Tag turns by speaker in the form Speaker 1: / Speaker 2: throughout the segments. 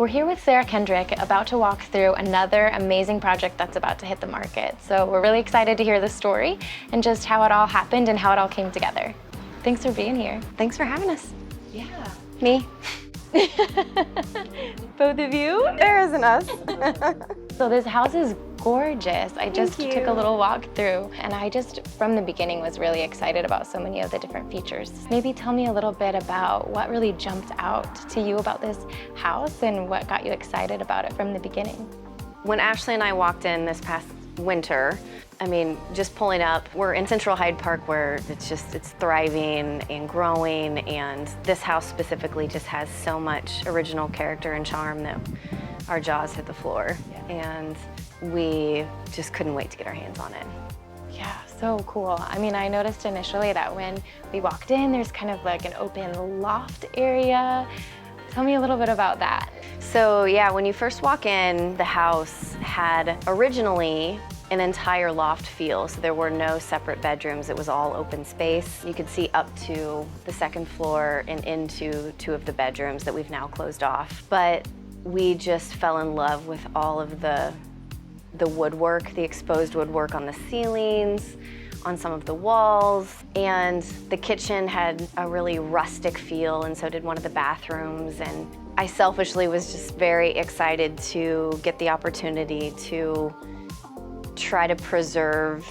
Speaker 1: We're here with Sarah Kendrick, about to walk through another amazing project that's about to hit the market. So we're really excited to hear the story and just how it all happened and how it all came together. Thanks for being here.
Speaker 2: Thanks for having us.
Speaker 1: Yeah.
Speaker 2: Me.
Speaker 1: Both of you?
Speaker 2: There isn't us.
Speaker 1: So this house is gorgeous. I just
Speaker 2: Thank
Speaker 1: took a
Speaker 2: you.
Speaker 1: little walk through, and I just, from the beginning, was really excited about so many of the different features. Maybe tell me a little bit about what really jumped out to you about this house and what got you excited about it from the beginning.
Speaker 2: When Ashley and I walked in this past winter, I mean, just pulling up, we're in central Hyde Park where it's thriving and growing, and this house specifically just has so much original character and charm that our jaws hit the floor. And we just couldn't wait to get our hands on it.
Speaker 1: Yeah, so cool. I mean, I noticed initially that when we walked in, there's kind of like an open loft area. Tell me a little bit about that.
Speaker 2: So yeah, when you first walk in, the house had originally an entire loft feel, so there were no separate bedrooms. It was all open space. You could see up to the second floor and into two of the bedrooms that we've now closed off. But we just fell in love with all of the woodwork, the exposed woodwork on the ceilings, on some of the walls, and the kitchen had a really rustic feel, and so did one of the bathrooms. And I selfishly was just very excited to get the opportunity to try to preserve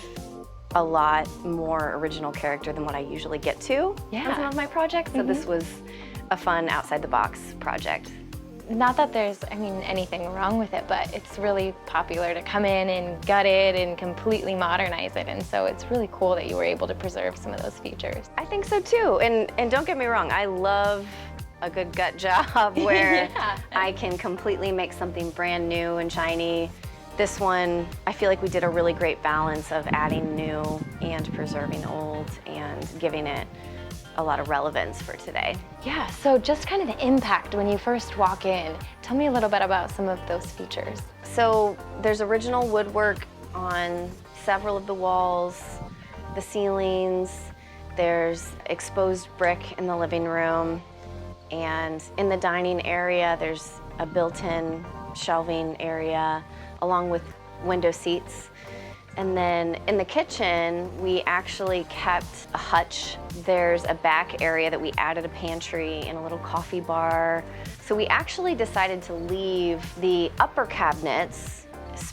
Speaker 2: a lot more original character than what I usually get to on some of my projects. So this was a fun outside-the-box project.
Speaker 1: Not that there's, I mean, anything wrong with it, but it's really popular to come in and gut it and completely modernize it. And so it's really cool that you were able to preserve some of those features.
Speaker 2: I think so too. And don't get me wrong, I love a good gut job where I can completely make something brand new and shiny. This one, I feel like we did a really great balance of adding new and preserving old and giving it a lot of relevance for today.
Speaker 1: Yeah, so just kind of the impact when you first walk in. Tell me a little bit about some of those features.
Speaker 2: So there's original woodwork on several of the walls, the ceilings, there's exposed brick in the living room, and in the dining area there's a built-in shelving area along with window seats. And then in the kitchen, we actually kept a hutch. There's a back area that we added a pantry and a little coffee bar. So we actually decided to leave the upper cabinets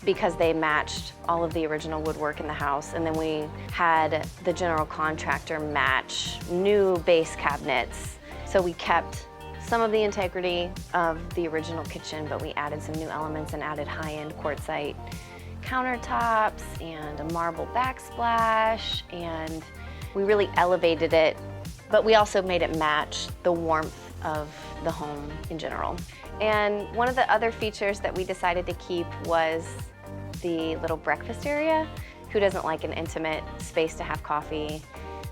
Speaker 2: because they matched all of the original woodwork in the house. And then we had the general contractor match new base cabinets. So we kept some of the integrity of the original kitchen, but we added some new elements and added high-end quartzite countertops and a marble backsplash, and we really elevated it, but we also made it match the warmth of the home in general. And one of the other features that we decided to keep was the little breakfast area. Who doesn't like an intimate space to have coffee?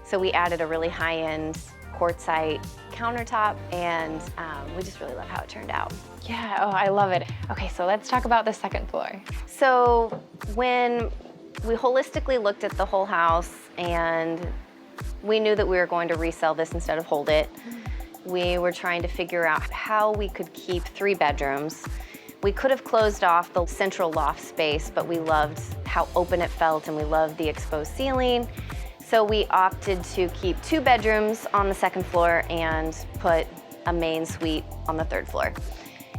Speaker 2: So we added a really high-end quartzite countertop, and we just really love how it turned out.
Speaker 1: Yeah, oh, I love it. Okay, so let's talk about the second floor.
Speaker 2: So when we holistically looked at the whole house and we knew that we were going to resell this instead of hold it, we were trying to figure out how we could keep 3 bedrooms. We could have closed off the central loft space, but we loved how open it felt and we loved the exposed ceiling. So we opted to keep 2 bedrooms on the second floor and put a main suite on the third floor.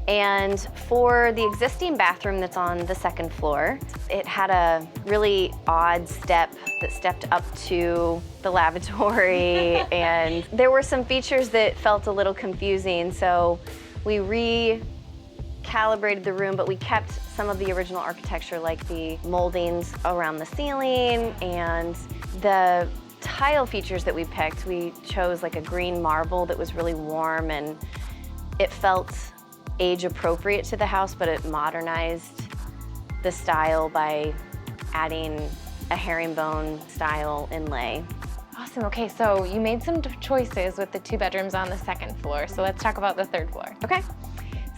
Speaker 2: And for the existing bathroom that's on the second floor, it had a really odd step that stepped up to the lavatory, and there were some features that felt a little confusing, so we recalibrated the room, but we kept some of the original architecture, like the moldings around the ceiling and the tile features that we picked. We chose like a green marble that was really warm, and it felt age appropriate to the house, but it modernized the style by adding a herringbone style inlay.
Speaker 1: Awesome, okay, so you made some choices with the 2 bedrooms on the second floor, so let's talk about the third floor.
Speaker 2: Okay,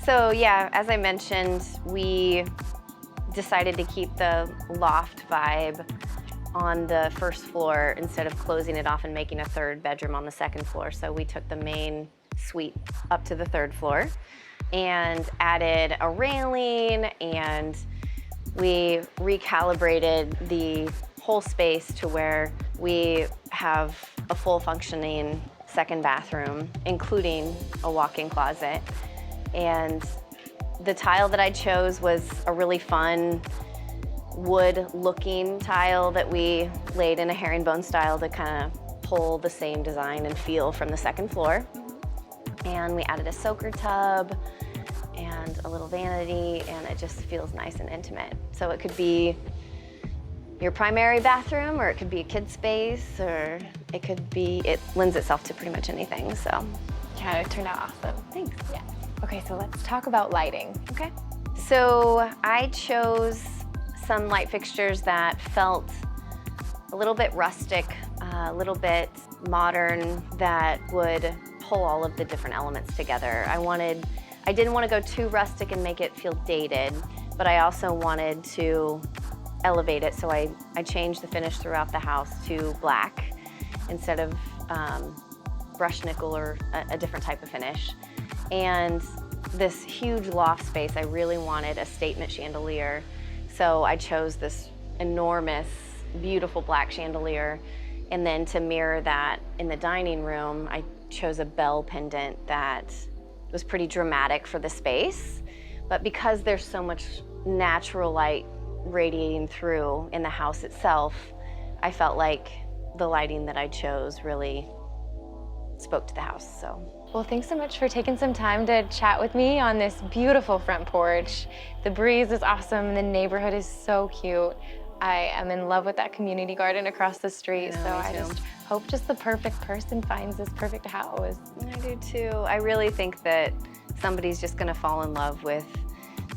Speaker 2: so yeah, as I mentioned, we decided to keep the loft vibe on the first floor instead of closing it off and making a 3rd bedroom on the second floor. So we took the main suite up to the 3rd floor. and added a railing, and we recalibrated the whole space to where we have a full functioning second bathroom, including a walk-in closet. And the tile that I chose was a really fun wood-looking tile that we laid in a herringbone style to kind of pull the same design and feel from the second floor. And we added a soaker tub and a little vanity, and it just feels nice and intimate. So it could be your primary bathroom, or it could be a kid space, or it lends itself to pretty much anything, so.
Speaker 1: Yeah, it turned out awesome.
Speaker 2: Thanks.
Speaker 1: Yeah. Okay, so let's talk about lighting.
Speaker 2: Okay. So I chose some light fixtures that felt a little bit rustic, a little bit modern, that would pull all of the different elements together. I didn't want to go too rustic and make it feel dated, but I also wanted to elevate it, so I changed the finish throughout the house to black instead of brushed nickel or a different type of finish. And this huge loft space, I really wanted a statement chandelier, so I chose this enormous, beautiful black chandelier. And then to mirror that in the dining room, I chose a bell pendant that was pretty dramatic for the space. But because there's so much natural light radiating through in the house itself, I felt like the lighting that I chose really spoke to the house, so.
Speaker 1: Well, thanks so much for taking some time to chat with me on this beautiful front porch. The breeze is awesome, the neighborhood is so cute. I am in love with that community garden across the street, so I just hope just the perfect person finds this perfect house.
Speaker 2: I do too. I really think that somebody's just gonna fall in love with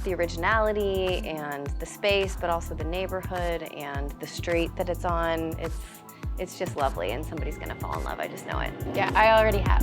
Speaker 2: the originality and the space, but also the neighborhood and the street that it's on. It's just lovely, and somebody's gonna fall in love, I just know it.
Speaker 1: Yeah, I already have.